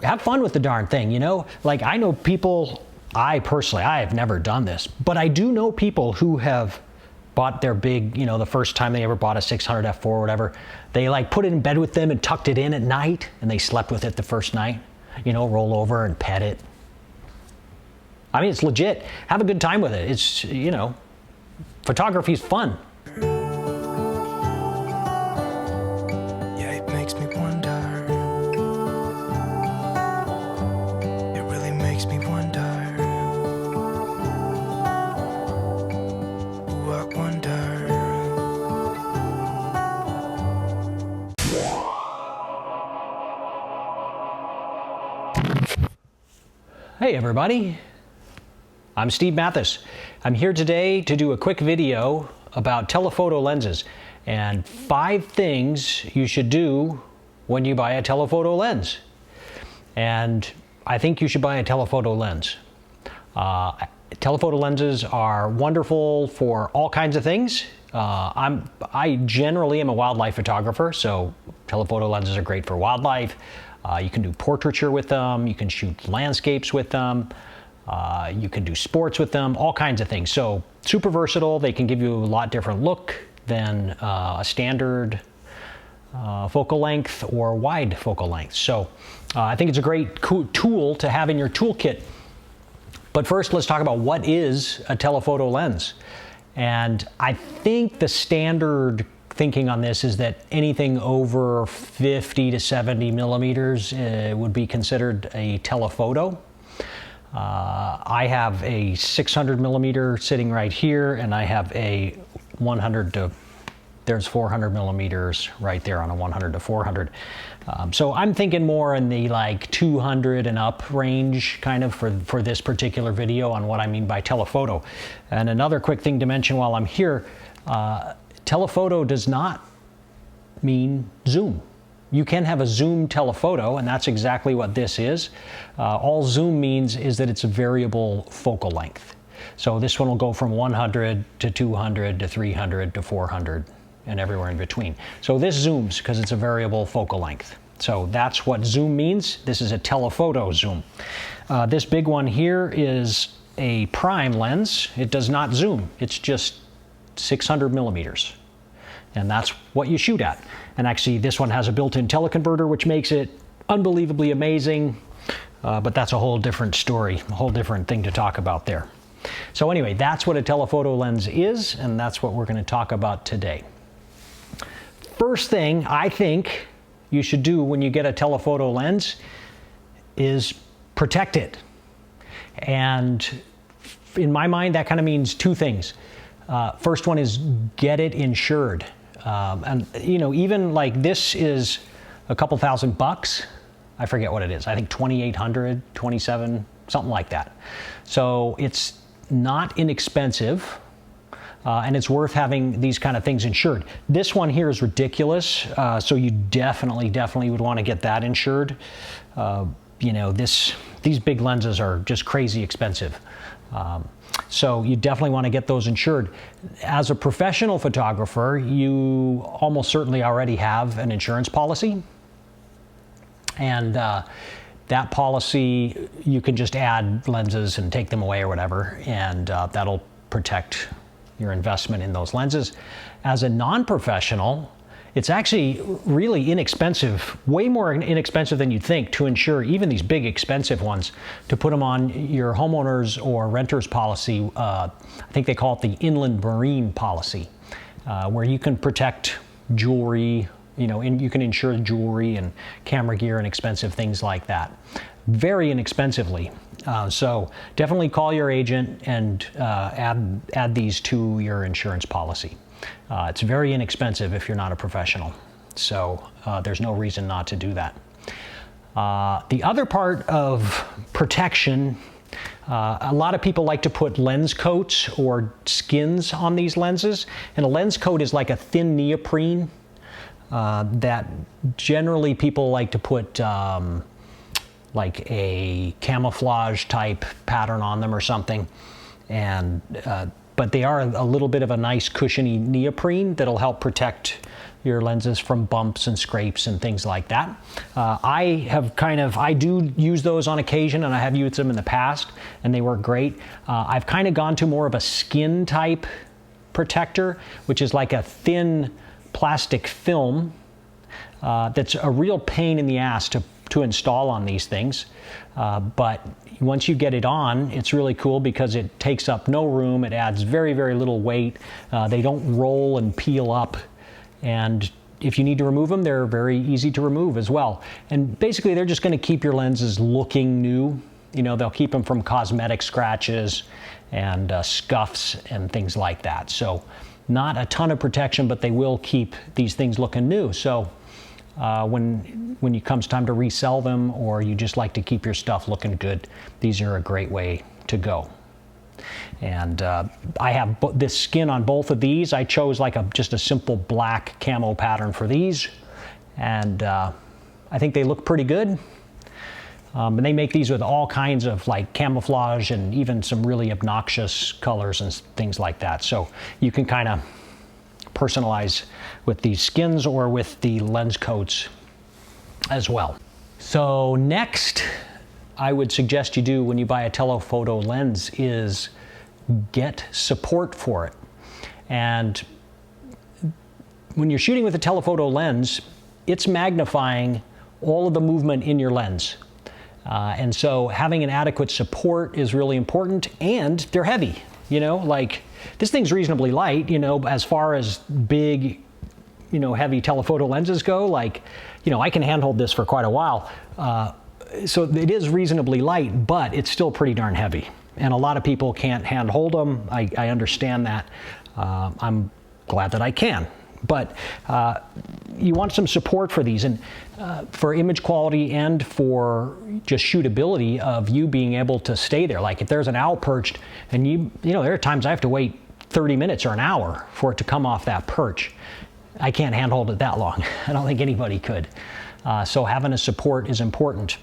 have fun with the darn thing, you know? Like, I know people, I have never done this, but I do know people who have bought their big, you know, the first time they ever bought a 600 F4 or whatever, they like put it in bed with them and tucked it in at night, and they slept with it the first night, you know, roll over and pet it. I mean, it's legit. Have a good time with it. It's, you know, photography's fun. Yeah, it makes me wonder. It really makes me wonder. Ooh, I wonder. Hey everybody, I'm Steve Mathis. I'm here today to do a quick video about telephoto lenses and 5 things you should do when you buy a telephoto lens. And I think you should buy a telephoto lens. Telephoto lenses are wonderful for all kinds of things. I generally am a wildlife photographer, so telephoto lenses are great for wildlife. You can do portraiture with them, you can shoot landscapes with them, you can do sports with them, all kinds of things. So super versatile. They can give you a lot different look than a standard focal length or wide focal length. So I think it's a great tool to have in your toolkit. But first, let's talk about what is a telephoto lens. And I think the standard thinking on this is that anything over 50 to 70 millimeters would be considered a telephoto. I have a 600 millimeter sitting right here, and I have a 100 to, there's 400 millimeters right there on a 100 to 400. So I'm thinking more in the like 200 and up range kind of for this particular video on what I mean by telephoto. And another quick thing to mention while I'm here, telephoto does not mean zoom. You can have a zoom telephoto, and that's exactly what this is. All zoom means is that it's a variable focal length. So this one will go from 100 to 200 to 300 to 400 and everywhere in between. So this zooms because it's a variable focal length. So that's what zoom means. This is a telephoto zoom. This big one here is a prime lens. It does not zoom. It's just 600 millimeters. And that's what you shoot at. And actually, this one has a built-in teleconverter, which makes it unbelievably amazing. But that's a whole different story, a whole different thing to talk about there. So anyway, that's what a telephoto lens is, and that's what we're going to talk about today. First thing I think you should do when you get a telephoto lens is protect it. And in my mind, that kind of means 2 things. First one is get it insured. And you know, even like this is a couple $1,000. I forget what it is. I think 2,800, 27, something like that. So it's not inexpensive, and it's worth having these kind of things insured. This one here is ridiculous, so you definitely would want to get that insured. You know, these big lenses are just crazy expensive. So you definitely want to get those insured. As a professional photographer, you almost certainly already have an insurance policy. And that policy, you can just add lenses and take them away or whatever, and that'll protect your investment in those lenses. As a non-professional, it's actually really inexpensive, way more inexpensive than you'd think to insure even these big expensive ones, to put them on your homeowners or renters policy. I think they call it the inland marine policy, where you can protect jewelry, you know, you can insure jewelry and camera gear and expensive things like that, very inexpensively. So definitely call your agent and add these to your insurance policy. It's very inexpensive if you're not a professional, so there's no reason not to do that. The other part of protection, a lot of people like to put lens coats or skins on these lenses, and a lens coat is like a thin neoprene that generally people like to put like a camouflage type pattern on them or something, and but they are a little bit of a nice cushiony neoprene that'll help protect your lenses from bumps and scrapes and things like that. I do use those on occasion, and I have used them in the past, and they work great. I've kind of gone to more of a skin type protector, which is like a thin plastic film that's a real pain in the ass to install on these things. But once you get it on, it's really cool because it takes up no room. It adds very, very little weight. They don't roll and peel up. And if you need to remove them, they're very easy to remove as well. And basically, they're just going to keep your lenses looking new. You know, they'll keep them from cosmetic scratches and scuffs and things like that. So not a ton of protection, but they will keep these things looking new. So when it comes time to resell them, or you just like to keep your stuff looking good, these are a great way to go. And I have this skin on both of these. I chose like just a simple black camo pattern for these, and I think they look pretty good. And they make these with all kinds of like camouflage and even some really obnoxious colors and things like that. So you can kind of personalize with these skins or with the lens coats as well. So next, I would suggest you do when you buy a telephoto lens is get support for it. And when you're shooting with a telephoto lens, it's magnifying all of the movement in your lens. And so having an adequate support is really important, and they're heavy. You know, like this thing's reasonably light, you know, as far as big, you know, heavy telephoto lenses go. Like, you know, I can handhold this for quite a while. So it is reasonably light, but it's still pretty darn heavy. And a lot of people can't handhold them. I understand that. I'm glad that I can. But you want some support for these, and for image quality and for just shootability of you being able to stay there. Like if there's an owl perched, and you know, there are times I have to wait 30 minutes or an hour for it to come off that perch. I can't handhold it that long. I don't think anybody could. So having a support is important.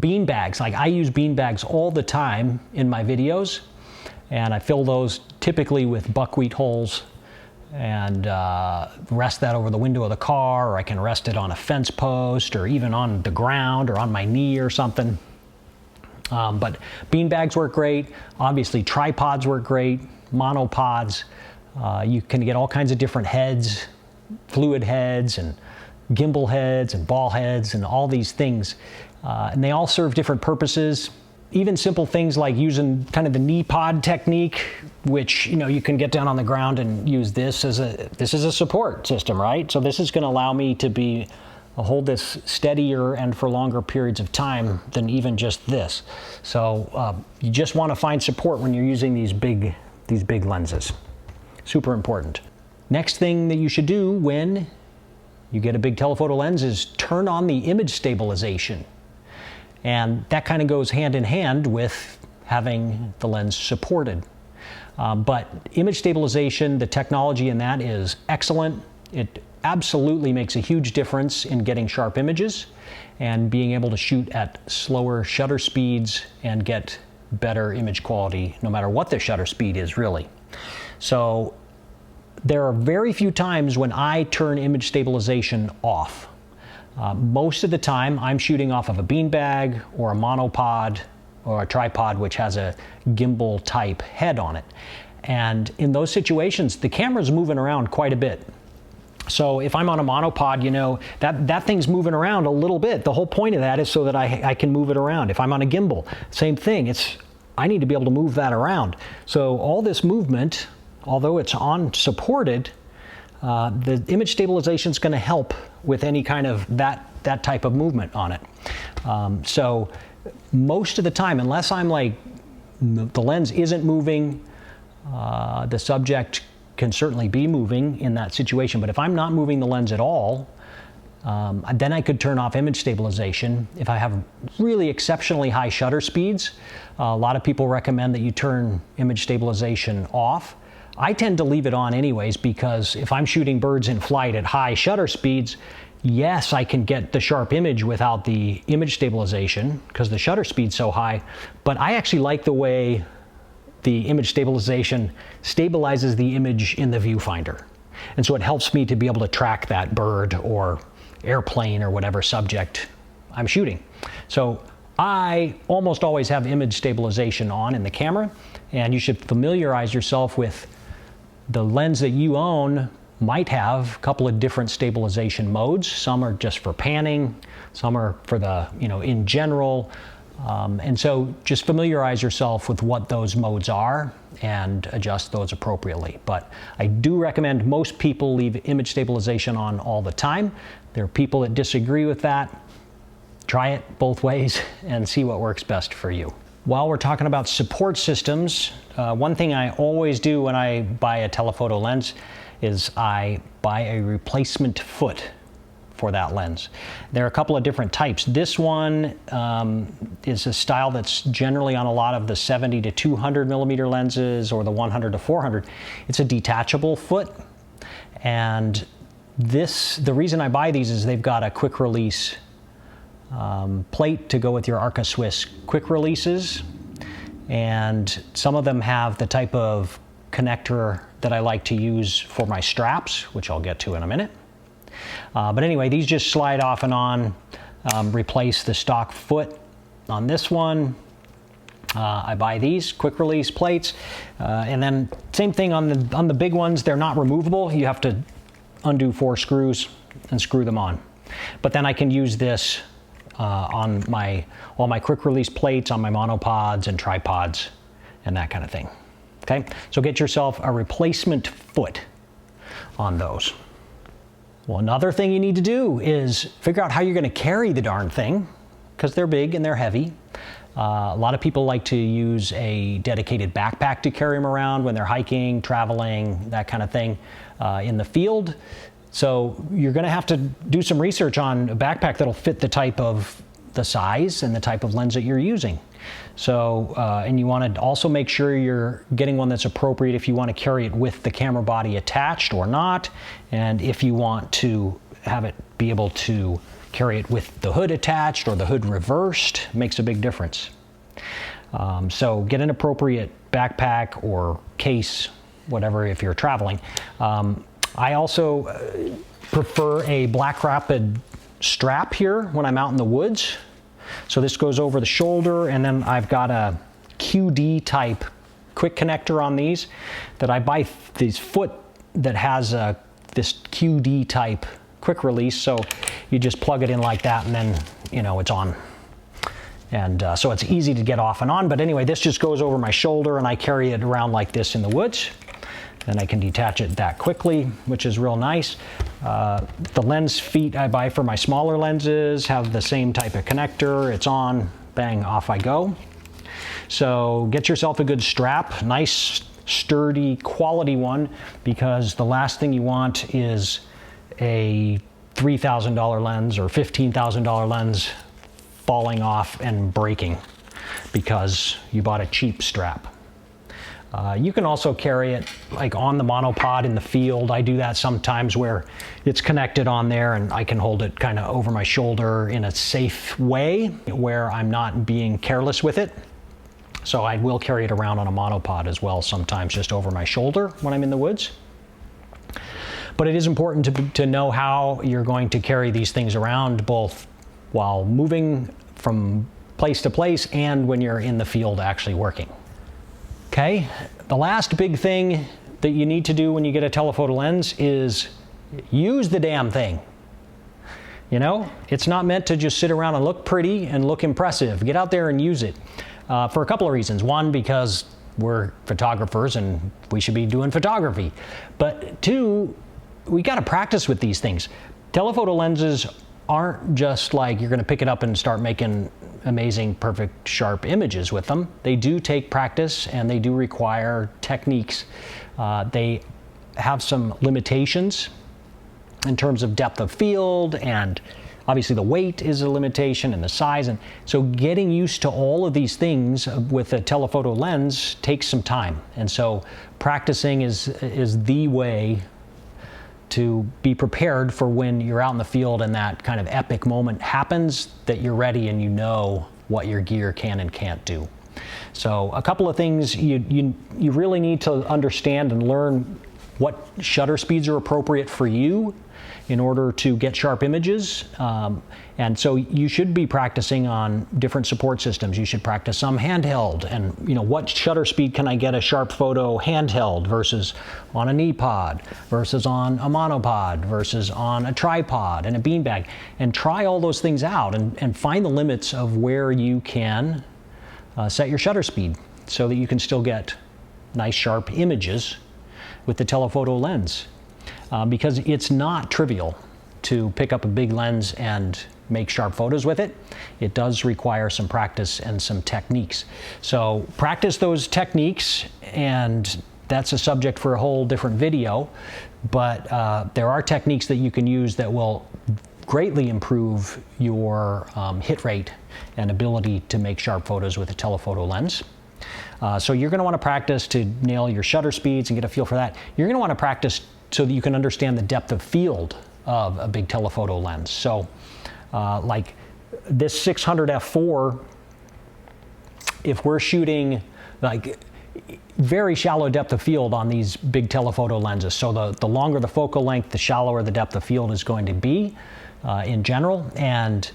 Bean bags, like I use bean bags all the time in my videos, and I fill those typically with buckwheat hulls and rest that over the window of the car, or I can rest it on a fence post or even on the ground or on my knee or something. But bean bags work great. Obviously tripods work great, monopods. You can get all kinds of different heads, fluid heads and gimbal heads and ball heads and all these things. And they all serve different purposes. Even simple things like using kind of the knee pod technique, which, you know, you can get down on the ground and use this as a support system, right? So this is going to allow me to hold this steadier and for longer periods of time than even just this. So you just want to find support when you're using these big lenses. Super important. Next thing that you should do when you get a big telephoto lens is turn on the image stabilization. And that kind of goes hand in hand with having the lens supported. But image stabilization, the technology in that is excellent. It absolutely makes a huge difference in getting sharp images and being able to shoot at slower shutter speeds and get better image quality no matter what the shutter speed is, really. So there are very few times when I turn image stabilization off. Most of the time I'm shooting off of a beanbag or a monopod or a tripod which has a gimbal type head on it. And in those situations, the camera's moving around quite a bit. So if I'm on a monopod, you know, that thing's moving around a little bit. The whole point of that is so that I can move it around. If I'm on a gimbal, same thing. I need to be able to move that around. So all this movement, although it's supported, the image stabilization is going to help with any kind of that type of movement on it. So most of the time, unless I'm like the lens isn't moving, the subject can certainly be moving in that situation. But if I'm not moving the lens at all, then I could turn off image stabilization. If I have really exceptionally high shutter speeds, a lot of people recommend that you turn image stabilization off. I tend to leave it on anyways, because if I'm shooting birds in flight at high shutter speeds, yes, I can get the sharp image without the image stabilization because the shutter speed's so high, but I actually like the way the image stabilization stabilizes the image in the viewfinder. And so it helps me to be able to track that bird or airplane or whatever subject I'm shooting. So I almost always have image stabilization on in the camera, and you should familiarize yourself with the lens that you own. Might have a couple of different stabilization modes. Some are just for panning, some are for the, in general. And so just familiarize yourself with what those modes are and adjust those appropriately. But I do recommend most people leave image stabilization on all the time. There are people that disagree with that. Try it both ways and see what works best for you. While we're talking about support systems, one thing I always do when I buy a telephoto lens is I buy a replacement foot for that lens. There are a couple of different types. This one is a style that's generally on a lot of the 70 to 200 millimeter lenses or the 100 to 400. It's a detachable foot, and the reason I buy these is they've got a quick release plate to go with your Arca Swiss quick releases, and some of them have the type of connector that I like to use for my straps, which I'll get to in a minute. But anyway, these just slide off and on, replace the stock foot on this one. I buy these quick release plates, and then same thing on the big ones. They're not removable. You have to undo 4 screws and screw them on. But then I can use this on all my quick release plates, on my monopods and tripods and that kind of thing. Okay, so get yourself a replacement foot on those. Well, another thing you need to do is figure out how you're going to carry the darn thing, because they're big and they're heavy. A lot of people like to use a dedicated backpack to carry them around when they're hiking, traveling, that kind of thing in the field. So you're going to have to do some research on a backpack that'll fit the size and the type of lens that you're using. So, and you want to also make sure you're getting one that's appropriate if you want to carry it with the camera body attached or not, and if you want to have it be able to carry it with the hood attached or the hood reversed. Makes a big difference. So get an appropriate backpack or case, whatever, if you're traveling. I also prefer a Black Rapid strap here when I'm out in the woods. So this goes over the shoulder, and then I've got a QD type quick connector on these that I buy this foot that has this QD type quick release. So you just plug it in like that, and then it's on. And so it's easy to get off and on. But anyway, this just goes over my shoulder, and I carry it around like this in the woods. And I can detach it that quickly, which is real nice. The lens feet I buy for my smaller lenses have the same type of connector. It's on, bang, off I go. So get yourself a good strap, nice, sturdy, quality one, because the last thing you want is a $3,000 lens or $15,000 lens falling off and breaking because you bought a cheap strap. You can also carry it like on the monopod in the field. I do that sometimes where it's connected on there and I can hold it kind of over my shoulder in a safe way where I'm not being careless with it. So I will carry it around on a monopod as well, sometimes just over my shoulder when I'm in the woods. But it is important to know how you're going to carry these things around, both while moving from place to place and when you're in the field actually working. Okay, the last big thing that you need to do when you get a telephoto lens is use the damn thing. It's not meant to just sit around and look pretty and look impressive. Get out there and use it for a couple of reasons. One, because we're photographers and we should be doing photography. But two, we got to practice with these things. Telephoto lenses aren't just like you're going to pick it up and start making amazing, perfect, sharp images with them. They do take practice and they do require techniques. They have some limitations in terms of depth of field, and obviously the weight is a limitation, and the size. And so getting used to all of these things with a telephoto lens takes some time. And so practicing is the way to be prepared for when you're out in the field and that kind of epic moment happens, that you're ready and you know what your gear can and can't do. So a couple of things you really need to understand and learn what shutter speeds are appropriate for you in order to get sharp images. And so you should be practicing on different support systems. You should practice some handheld, and what shutter speed can I get a sharp photo handheld versus on a knee pod versus on a monopod versus on a tripod and a beanbag, and try all those things out and find the limits of where you can set your shutter speed so that you can still get nice sharp images with the telephoto lens. Because it's not trivial to pick up a big lens and make sharp photos with it. It does require some practice and some techniques. So practice those techniques, and that's a subject for a whole different video, but there are techniques that you can use that will greatly improve your hit rate and ability to make sharp photos with a telephoto lens. So you're going to want to practice to nail your shutter speeds and get a feel for that. You're going to want to practice so that you can understand the depth of field of a big telephoto lens. So like this 600 f4, if we're shooting like very shallow depth of field on these big telephoto lenses, so the longer the focal length, the shallower the depth of field is going to be in general. And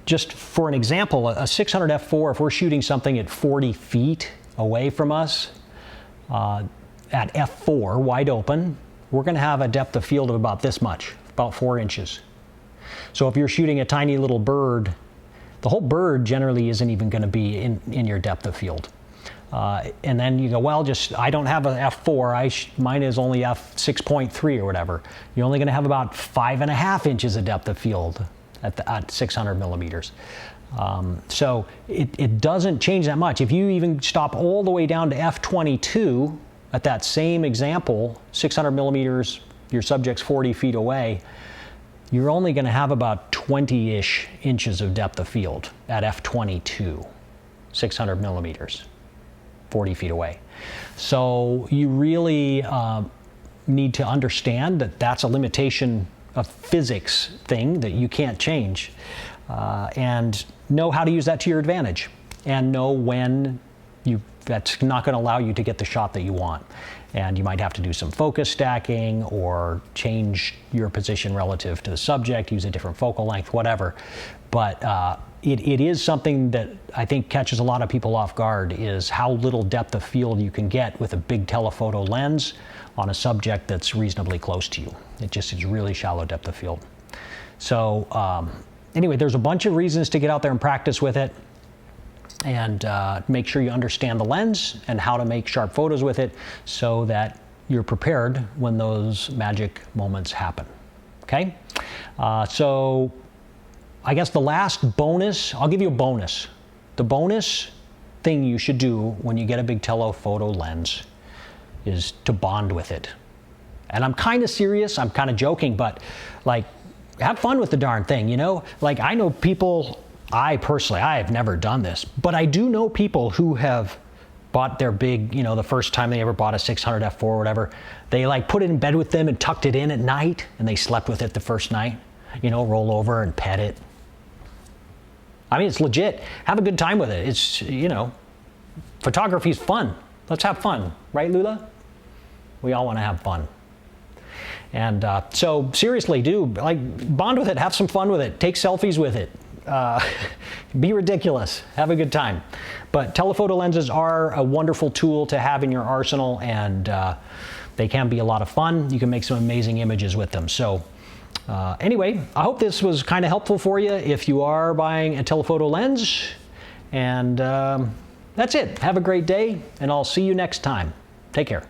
just for an example, a 600 f4, if we're shooting something at 40 feet away from us, at f4, wide open, we're going to have a depth of field of about this much, about 4 inches. So if you're shooting a tiny little bird, the whole bird generally isn't even going to be in your depth of field. And then you go, well, I don't have a f4, mine is only f6.3 or whatever. You're only going to have about 5.5 inches of depth of field at 600 millimeters. So it doesn't change that much. If you even stop all the way down to f22, at that same example, 600 millimeters, your subject's 40 feet away, you're only going to have about 20-ish inches of depth of field at f22, 600 millimeters, 40 feet away. So you really need to understand that that's a limitation of physics thing that you can't change, and know how to use that to your advantage, and know when that's not going to allow you to get the shot that you want. And you might have to do some focus stacking or change your position relative to the subject, use a different focal length, whatever. But it is something that I think catches a lot of people off guard, is how little depth of field you can get with a big telephoto lens on a subject that's reasonably close to you. It just is really shallow depth of field. So anyway, there's a bunch of reasons to get out there and practice with it, and make sure you understand the lens and how to make sharp photos with it so that you're prepared when those magic moments happen. Okay? So I guess the last bonus, I'll give you a bonus. The bonus thing you should do when you get a big telephoto lens is to bond with it. And I'm kind of serious, I'm kind of joking, but like, have fun with the darn thing, Like, I know people, I have never done this, but I do know people who have bought their big, the first time they ever bought a 600 f4 or whatever, they like put it in bed with them and tucked it in at night, and they slept with it the first night, roll over and pet it. I mean, it's legit. Have a good time with it. It's, photography's fun. Let's have fun. Right, Lula? We all want to have fun. And so seriously, bond with it, have some fun with it, take selfies with it. Be ridiculous, have a good time. But telephoto lenses are a wonderful tool to have in your arsenal, and they can be a lot of fun. You can make some amazing images with them. So anyway, I hope this was kind of helpful for you if you are buying a telephoto lens. And that's it. Have a great day, and I'll see you next time. Take care.